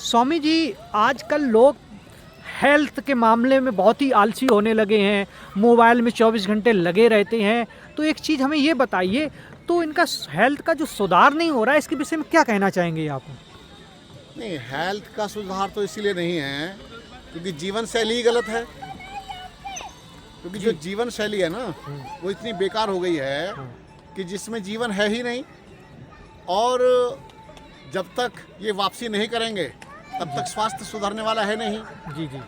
स्वामी जी, आजकल लोग हेल्थ के मामले में बहुत ही आलसी होने लगे हैं, मोबाइल में 24 घंटे लगे रहते हैं। तो एक चीज़ हमें ये बताइए, तो इनका हेल्थ का जो सुधार नहीं हो रहा है, इसके विषय में क्या कहना चाहेंगे आप? नहीं, हेल्थ का सुधार तो इसीलिए नहीं है क्योंकि जीवन शैली ही गलत है। क्योंकि जो जीवन शैली है ना, वो इतनी बेकार हो गई है कि जिसमें जीवन है ही नहीं। और जब तक ये वापसी नहीं करेंगे तब तक स्वास्थ्य सुधरने वाला है नहीं। जी जी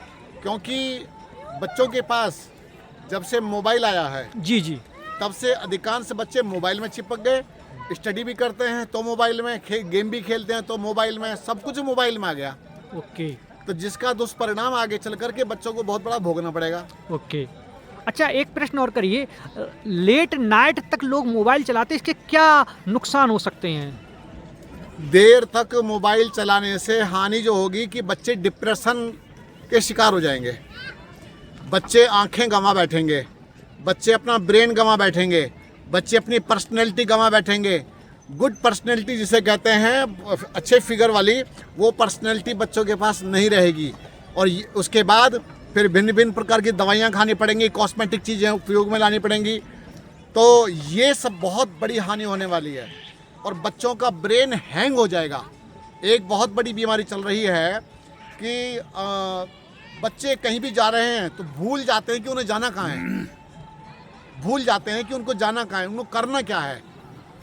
क्योंकि बच्चों के पास जब से मोबाइल आया है जी जी तब से अधिकांश बच्चे मोबाइल में चिपक गए। स्टडी भी करते हैं तो मोबाइल में, गेम भी खेलते हैं तो मोबाइल में, सब कुछ मोबाइल में आ गया। ओके तो जिसका दुष्परिणाम आगे चल करके बच्चों को बहुत बड़ा भोगना पड़ेगा। ओके। अच्छा, एक प्रश्न और करिए, लेट नाइट तक लोग मोबाइल चलाते हैं, इसके क्या नुकसान हो सकते हैं? देर तक मोबाइल चलाने से हानि जो होगी कि बच्चे डिप्रेशन के शिकार हो जाएंगे, बच्चे आंखें गंवा बैठेंगे, बच्चे अपना ब्रेन गंवा बैठेंगे, बच्चे अपनी पर्सनैलिटी गंवा बैठेंगे। गुड पर्सनैलिटी जिसे कहते हैं, अच्छे फिगर वाली, वो पर्सनैलिटी बच्चों के पास नहीं रहेगी। और उसके बाद फिर भिन्न भिन्न प्रकार की दवाइयाँ खानी पड़ेंगी, कॉस्मेटिक चीज़ें उपयोग में लानी पड़ेंगी। तो ये सब बहुत बड़ी हानि होने वाली है और बच्चों का ब्रेन हैंग हो जाएगा। एक बहुत बड़ी बीमारी चल रही है कि बच्चे कहीं भी जा रहे हैं तो भूल जाते हैं कि उन्हें जाना कहाँ है, भूल जाते हैं कि उनको जाना कहाँ है, उनको करना क्या है।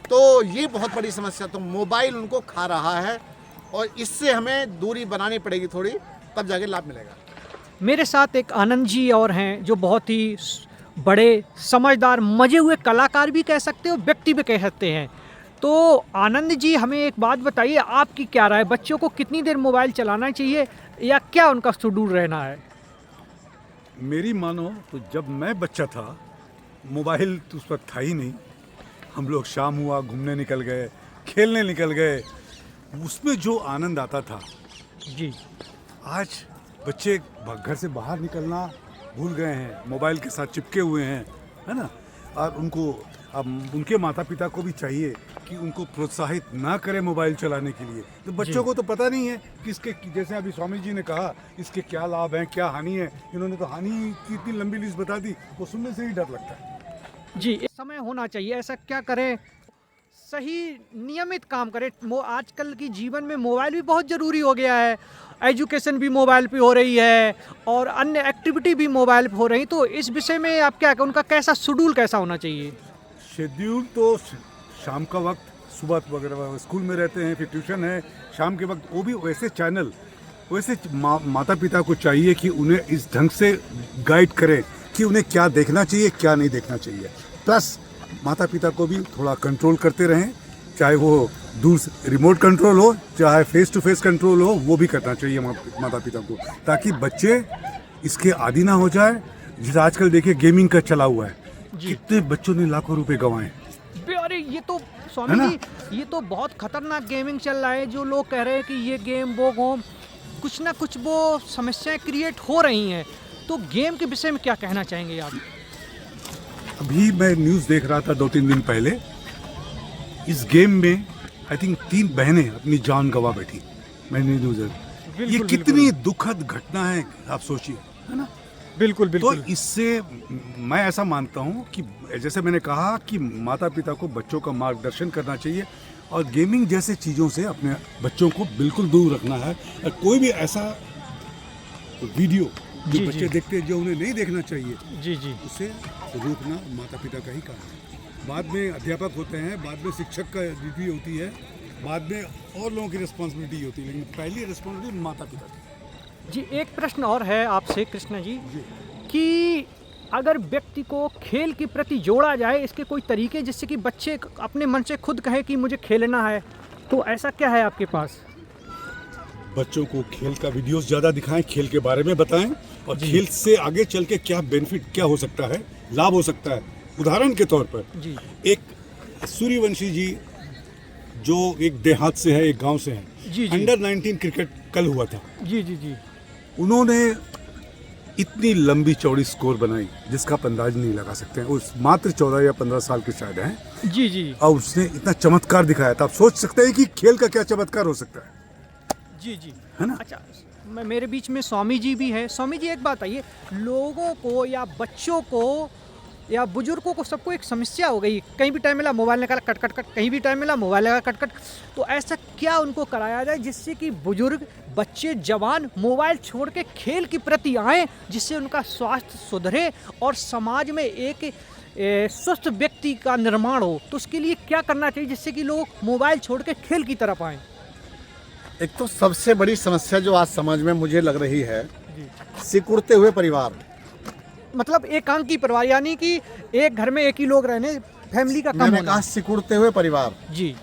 तो ये बहुत बड़ी समस्या, तो मोबाइल उनको खा रहा है और इससे हमें दूरी बनानी पड़ेगी थोड़ी, तब जाके लाभ मिलेगा। मेरे साथ एक आनंद जी और हैं, जो बहुत ही बड़े समझदार मजे हुए कलाकार भी कह सकते हो, व्यक्ति भी कह सकते हैं। तो आनंद जी, हमें एक बात बताइए, आपकी क्या राय, बच्चों को कितनी देर मोबाइल चलाना चाहिए या क्या उनका शेड्यूल रहना है? मेरी मानो तो जब मैं बच्चा था मोबाइल तो उस वक्त था ही नहीं। हम लोग शाम हुआ घूमने निकल गए, खेलने निकल गए, उसमें जो आनंद आता था, जी। आज बच्चे घर से बाहर निकलना भूल गए हैं, मोबाइल के साथ चिपके हुए हैं, है ना। और अब उनके माता पिता को भी चाहिए कि उनको प्रोत्साहित ना करें मोबाइल चलाने के लिए। तो बच्चों को तो पता नहीं है कि इसके, जैसे अभी स्वामी जी ने कहा, इसके क्या लाभ हैं, क्या हानि है। इन्होंने तो हानि की इतनी लंबी लिस्ट बता दी, वो सुनने से ही डर लगता है। जी, एक समय होना चाहिए, ऐसा क्या करें, सही नियमित काम करें। आजकल की जीवन में मोबाइल भी बहुत ज़रूरी हो गया है, एजुकेशन भी मोबाइल पे हो रही है और अन्य एक्टिविटी भी मोबाइल पे हो रही। तो इस विषय में आप क्या, उनका कैसा शेड्यूल कैसा होना चाहिए? शेड्यूल तो शाम का वक्त, सुबह वगैरह स्कूल में रहते हैं, फिर ट्यूशन है, शाम के वक्त वो भी वैसे चैनल, वैसे माता पिता को चाहिए कि उन्हें इस ढंग से गाइड करें कि उन्हें क्या देखना चाहिए, क्या नहीं देखना चाहिए। प्लस माता पिता को भी थोड़ा कंट्रोल करते रहें, चाहे वो दूर से रिमोट कंट्रोल हो, चाहे फेस टू फेस कंट्रोल हो, वो भी करना चाहिए माता पिता को, ताकि बच्चे इसके आदी ना हो जाए। जैसे आजकल देखिए गेमिंग का चला हुआ है, कितने बच्चों ने लाखों रुपए गंवाए। अरे ये तो स्वामी जी, ये तो बहुत खतरनाक गेमिंग चल रहा है। जो लोग कह रहे हैं कि ये गेम वो गेम, कुछ ना कुछ वो समस्याएं क्रिएट हो रही हैं। तो गेम के विषय में क्या कहना चाहेंगे आप? अभी मैं न्यूज़ देख रहा था 2-3 दिन पहले, इस गेम में आई थिंक 3 बहनें अपनी जान गंवा बैठी। मैंने न्यूज़, ये कितनी दुखद घटना है, आप सोचिए, है ना। बिल्कुल बिल्कुल। तो इससे मैं ऐसा मानता हूँ कि जैसे मैंने कहा कि माता पिता को बच्चों का मार्गदर्शन करना चाहिए और गेमिंग जैसे चीज़ों से अपने बच्चों को बिल्कुल दूर रखना है। और कोई भी ऐसा वीडियो जो बच्चे देखते हैं जो उन्हें नहीं देखना चाहिए, जी जी, उसे रोकना माता पिता का ही काम है। बाद में अध्यापक होते हैं, बाद में शिक्षक का ड्यूटी होती है, बाद में और लोगों की रिस्पॉन्सिबिलिटी होती है, लेकिन पहली रिस्पॉन्सिबिलिटी माता पिता की। जी, एक प्रश्न और है आपसे कृष्णा जी, कि अगर व्यक्ति को खेल के प्रति जोड़ा जाए, इसके कोई तरीके जिससे कि बच्चे अपने मन से खुद कहे कि मुझे खेलना है, तो ऐसा क्या है आपके पास? बच्चों को खेल का वीडियोस ज़्यादा दिखाएं, खेल के बारे में बताएं और खेल से आगे चल के क्या बेनिफिट, क्या हो सकता है, लाभ हो सकता है। उदाहरण के तौर पर जी, एक सूर्यवंशी जी जो एक देहात से है, एक गांव से है, जी, जी। अंडर 19 क्रिकेट कल हुआ था। जी जी जी, उन्होंने इतनी लंबी चौड़ी स्कोर बनाई जिसका आप अंदाज नहीं लगा सकते हैं। उस मात्र 14 या 15 साल के शायद हैं। जी जी और उसने इतना चमत्कार दिखाया था, आप सोच सकते हैं कि खेल का क्या चमत्कार हो सकता है। जी जी। है ना? अच्छा, मेरे बीच में स्वामी जी भी है। स्वामी जी एक बात आइए, लोगों को या बच्चों को या बुजुर्गों को सबको एक समस्या हो गई, कहीं भी टाइम मिला मोबाइल निकाला कट कट कट, कहीं भी टाइम मिला मोबाइल लगा कट कट। तो ऐसा क्या उनको कराया जाए जिससे कि बुजुर्ग, बच्चे, जवान मोबाइल छोड़ के खेल के प्रति आएँ, जिससे उनका स्वास्थ्य सुधरे और समाज में एक स्वस्थ व्यक्ति का निर्माण हो। तो उसके लिए क्या करना चाहिए जिससे कि लोग मोबाइल छोड़ के खेल की तरफ आएँ? एक तो सबसे बड़ी समस्या जो आज समाज में मुझे लग रही है, सिकुड़ते हुए परिवार। मतलब एकांकी परिवार, यानी कि एक घर में एक ही लोग रहने, फैमिली का कम मैंने होना। कहा सिकुड़ते हुए परिवार। जी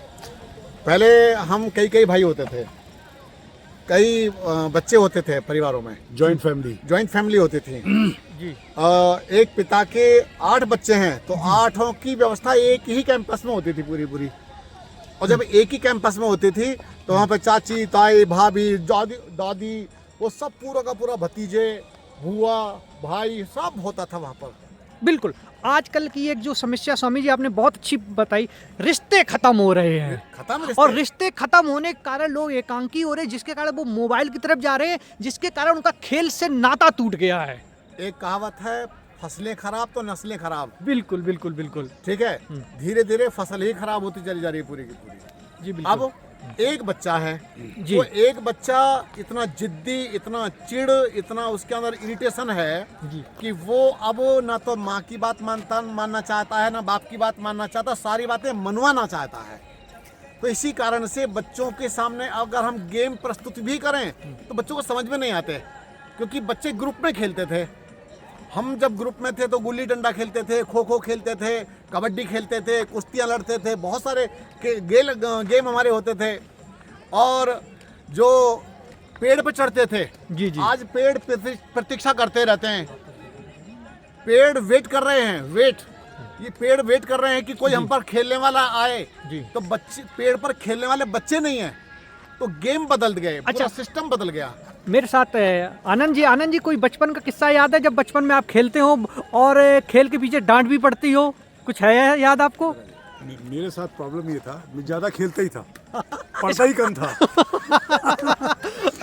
पहले हम कई कई भाई होते थे, कई बच्चे होते थे परिवारों में, जॉइंट फैमिली। जॉइंट फैमिली होती थी। जी एक पिता के 8 बच्चे हैं तो 8 की व्यवस्था एक ही कैंपस में होती थी पूरी। और जब एक ही कैंपस में होती थी तो वहाँ पे चाची, ताई, भाभी, दादी, वो सब पूरा का पूरा, भतीजे, बुआ, भाई, सब होता था वहाँ पर। बिल्कुल। आजकल की एक जो समस्या स्वामी जी आपने बहुत अच्छी बताई, रिश्ते खत्म हो रहे हैं। खत्म रिश्ते। और रिश्ते खत्म होने के कारण लोग एकांकी हो रहे हैं, जिसके कारण वो मोबाइल की तरफ जा रहे हैं, जिसके कारण उनका खेल से नाता टूट गया है। एक कहावत है, फसलें खराब तो नस्लें खराब। बिल्कुल बिल्कुल बिल्कुल। ठीक है, धीरे धीरे फसल ही खराब होती चली जा रही है पूरी की पूरी। जी बिल्कुल। अब एक बच्चा है, जी। वो एक बच्चा इतना जिद्दी, इतना चिड़, इतना उसके अंदर इरिटेशन है जी। कि वो अब ना तो माँ की बात मानना चाहता है, ना बाप की बात मानना चाहता, सारी बातें मनवाना चाहता है। तो इसी कारण से बच्चों के सामने अगर हम गेम प्रस्तुत भी करें तो बच्चों को समझ में नहीं आते, क्योंकि बच्चे ग्रुप में खेलते थे। हम जब ग्रुप में थे तो गुल्ली डंडा खेलते थे, खो खो खेलते थे, कबड्डी खेलते थे, कुश्तियाँ लड़ते थे, बहुत सारे गेम हमारे होते थे। और जो पेड़ पे चढ़ते थे, जी जी। आज पेड़ प्रतीक्षा करते रहते हैं। पेड़ वेट कर रहे हैं, ये पेड़ वेट कर रहे हैं कि कोई हम पर खेलने वाला आए। जी। तो बच्चे, पेड़ पर खेलने वाले बच्चे नहीं हैं, तो गेम बदल गए, अच्छा। पूरा सिस्टम बदल गया। मेरे साथ आनंद जी, कोई बचपन का किस्सा याद है जब बचपन में आप खेलते हो और खेल के पीछे डांट भी पड़ती हो? कुछ है याद आपको? मेरे साथ प्रॉब्लम ये था, मैं ज़्यादा खेलता ही था, पढ़ता ही कम था।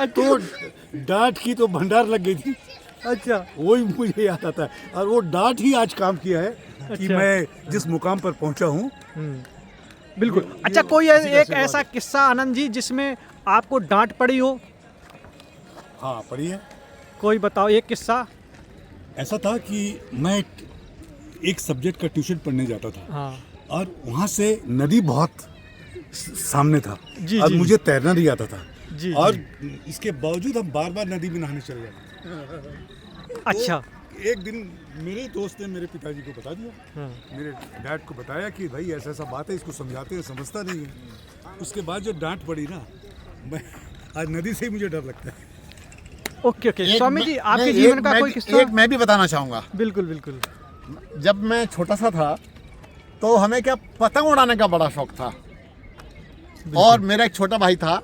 तो डांट की तो भंडार लग गई थी। अच्छा। वही मुझे याद आता है, और वो डांट ही आज काम किया है कि अच्छा। मैं जिस मुकाम पर पहुंचा हूँ। बिल्कुल। अच्छा, कोई एक ऐसा किस्सा आनंद जी जिसमें आपको डांट पड़ी हो? हाँ, पढ़िए। कोई बताओ एक किस्सा। ऐसा था कि मैं एक सब्जेक्ट का ट्यूशन पढ़ने जाता था। हाँ। और वहाँ से नदी बहुत सामने था। जी, और जी। मुझे तैरना नहीं आता था। जी, और इसके बावजूद हम बार बार नदी में नहाने चले जाते। अच्छा। तो एक दिन मेरे दोस्त ने मेरे पिताजी को बता दिया, हाँ। मेरे डैड को बताया कि भाई ऐसा ऐसा बात है, इसको समझाते हैं, समझता नहीं है। उसके बाद जो डांट पड़ी ना, मैं आज नदी से ही मुझे डर लगता है। Okay okay. स्वामी जी, आपके नहीं, जीवन का कोई किस्सा? एक मैं भी बताना चाहूँगा। बिल्कुल बिल्कुल। जब मैं छोटा सा था तो हमें क्या पतंग उड़ाने का बड़ा शौक था। और मेरा एक छोटा भाई था,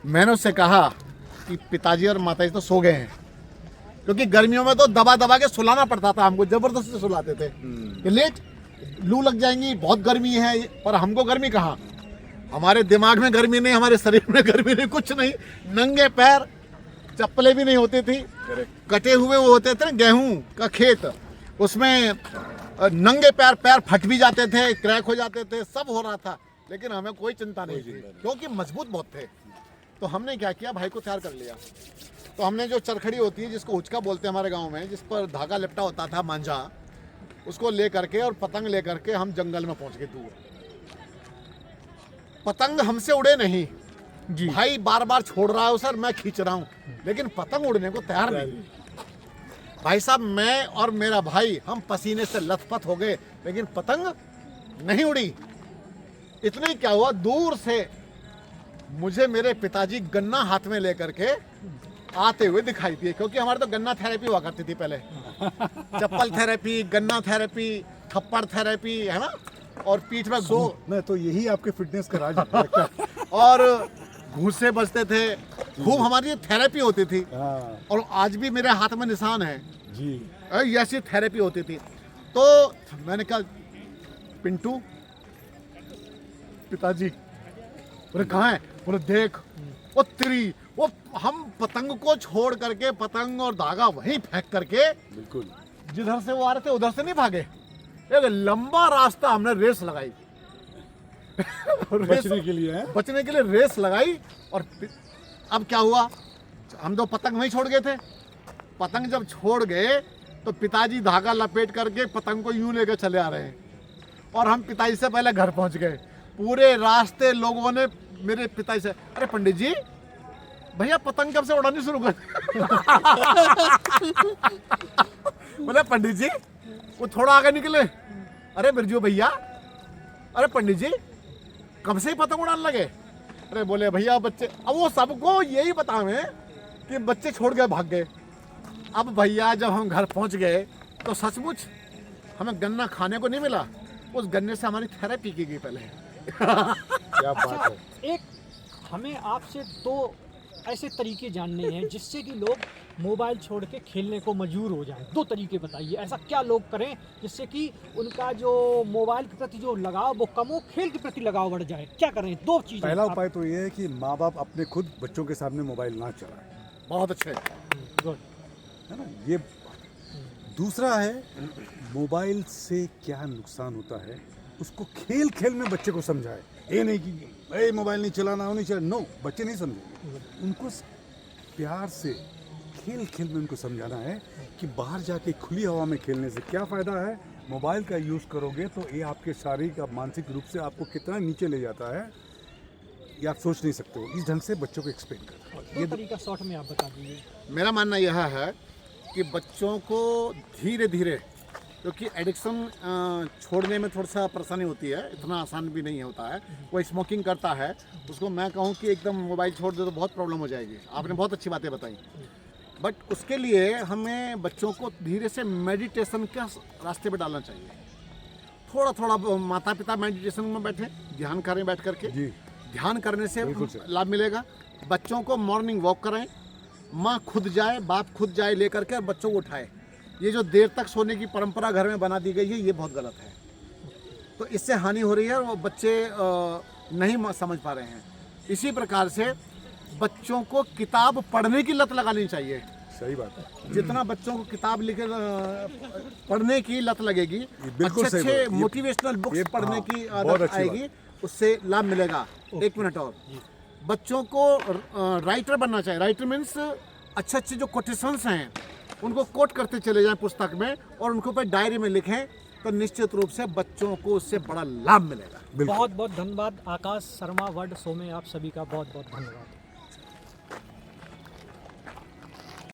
मैंने उससे कहा कि पिताजी और माताजी तो सो गए हैं, क्योंकि गर्मियों में तो दबा दबा के सुलाना पड़ता था, हमको जबरदस्ती सुलाते थे कि लेट, लू लग जाएंगी, बहुत गर्मी है। पर हमको गर्मी कहाँ, हमारे दिमाग में गर्मी नहीं, हमारे शरीर में गर्मी नहीं, कुछ नहीं। नंगे पैर, चप्पलें भी नहीं होती थी, कटे हुए वो होते थे ना गेहूं का खेत, उसमें नंगे पैर फट भी जाते थे, क्रैक हो जाते थे, सब हो रहा था, लेकिन हमें कोई चिंता नहीं थी क्योंकि मजबूत बहुत थे। तो हमने क्या किया, भाई को तैयार कर लिया। तो हमने जो चरखड़ी होती है, जिसको हुचका बोलते हैं हमारे गाँव में, जिस पर धागा लिपटा होता था, मांझा, उसको ले करके और पतंग ले करके हम जंगल में पहुंच गए दूर। पतंग हमसे उड़े नहीं जी। भाई, बार बार छोड़ रहा हूँ सर, मैं खींच रहा हूँ, लेकिन पतंग उड़ने को तैयार नहीं। भाई साहब, मैं और मेरा भाई हम पसीने से लथपथ हो गए, लेकिन पतंग नहीं उड़ी। इतने क्या हुआ, दूर से मुझे मेरे पिताजी गन्ना हाथ में लेकर के आते हुए दिखाई दिए, क्योंकि हमारे तो गन्ना थेरेपी हुआ करती थी पहले। चप्पल थेरेपी, गन्ना थेरेपी, थप्पड़ थेरेपी, है ना, और पीठ में मैं तो यही आपके फिटनेस का राज है। और घूंसे बजते थे, खूब हमारी थेरेपी होती थी। हाँ और आज भी मेरे हाथ में निशान है जी। ऐसी थेरेपी होती थी। तो मैंने कहा, पिंटू, पिताजी, बोले कहाँ है? बोले देख, वो तिरी, वो हम पतंग को छोड़ करके, पतंग और धागा वहीं फेंक करके बिल्कुल जिधर से वो आ रहे थे उधर से नहीं भागे, एक लंबा रास्ता हमने रेस लगाई बचने के लिए है। बचने के लिए रेस लगाई। और अब क्या हुआ, हम तो पतंग वहीं छोड़ गए थे। पतंग जब छोड़ गए तो पिताजी धागा लपेट करके पतंग को यूं लेकर चले आ रहे हैं और हम पिताजी से पहले घर पहुंच गए। पूरे रास्ते लोगों ने मेरे पिताजी से, अरे पंडित जी भैया पतंग कब से उड़ानी शुरू कर बोले पंडित जी वो थोड़ा आगे निकले, अरे बिरजू भैया, अरे पंडित जी कब से ही पतंग उड़ाने लगे। अरे बोले भैया बच्चे, अब वो सबको यही बतावे कि बच्चे छोड़ गए भाग गए। अब भैया जब हम घर पहुंच गए तो सचमुच हमें गन्ना खाने को नहीं मिला, उस गन्ने से हमारी थेरेपी की गई पहले। क्या बात अच्छा, है। एक हमें आपसे दो ऐसे तरीके जानने हैं जिससे कि लोग मोबाइल छोड़ के खेलने को मजबूर हो जाएं। दो तरीके बताइए, ऐसा क्या लोग करें जिससे कि उनका जो मोबाइल के प्रति जो लगाव वो कम हो, खेल के प्रति लगाव बढ़ जाए। क्या करें? दो चीज़ें। पहला उपाय तो ये है कि माँ बाप अपने खुद बच्चों के सामने मोबाइल ना चलाएं, बहुत अच्छे। गुड। है ना। ये दूसरा है, मोबाइल से क्या नुकसान होता है उसको खेल खेल में बच्चे को समझाए। ये नहीं कि ए मोबाइल नहीं चलाना, वो नहीं चलाना, नो, बच्चे नहीं समझेंगे। उनको प्यार से खेल खेल में उनको समझाना है कि बाहर जाके खुली हवा में खेलने से क्या फ़ायदा है। मोबाइल का यूज़ करोगे तो ये आपके शारीरिक और मानसिक रूप से आपको कितना नीचे ले जाता है ये आप सोच नहीं सकते हो। इस ढंग से बच्चों को एक्सप्लेन करें। दो तरीका शॉर्ट में आप बता दीजिए। मेरा मानना यह है कि बच्चों को धीरे धीरे, क्योंकि एडिक्शन छोड़ने में थोड़ा सा परेशानी होती है, इतना आसान भी नहीं होता है। कोई स्मोकिंग करता है उसको मैं कहूँ कि एकदम मोबाइल छोड़ दे तो बहुत प्रॉब्लम हो जाएगी। आपने बहुत अच्छी बातें बताई, बट उसके लिए हमें बच्चों को धीरे से मेडिटेशन के रास्ते पे डालना चाहिए। थोड़ा थोड़ा माता पिता मेडिटेशन में बैठे, ध्यान करें बैठ करके। जी, ध्यान करने से बिल्कुल सर। लाभ मिलेगा। बच्चों को मॉर्निंग वॉक कराएं, माँ खुद जाए, बाप खुद जाए लेकर के और बच्चों को उठाए। ये जो देर तक सोने की परंपरा घर में बना दी गई है ये बहुत गलत है। तो इससे हानि हो रही है और वो बच्चे नहीं समझ पा रहे हैं। इसी प्रकार से बच्चों को किताब पढ़ने की लत लगानी चाहिए। सही बात है। जितना बच्चों को किताब लिखे पढ़ने की लत लगेगी, बिल्कुल अच्छे सही अच्छे बात। मोटिवेशनल बुक्स ये पढ़ने हाँ, की बहुत आदत अच्छी आएगी, उससे लाभ मिलेगा। एक मिनट और, बच्चों को राइटर बनना चाहिए। राइटर मीन्स अच्छे अच्छे जो कोटेशंस हैं उनको कोट करते चले जाएं पुस्तक में और उनको पे डायरी में लिखें, तो निश्चित रूप से बच्चों को उससे बड़ा लाभ मिलेगा। बिल्कुल। बहुत बहुत धन्यवाद आकाश शर्मा वर्ल्ड शो में आप सभी का बहुत बहुत धन्यवाद।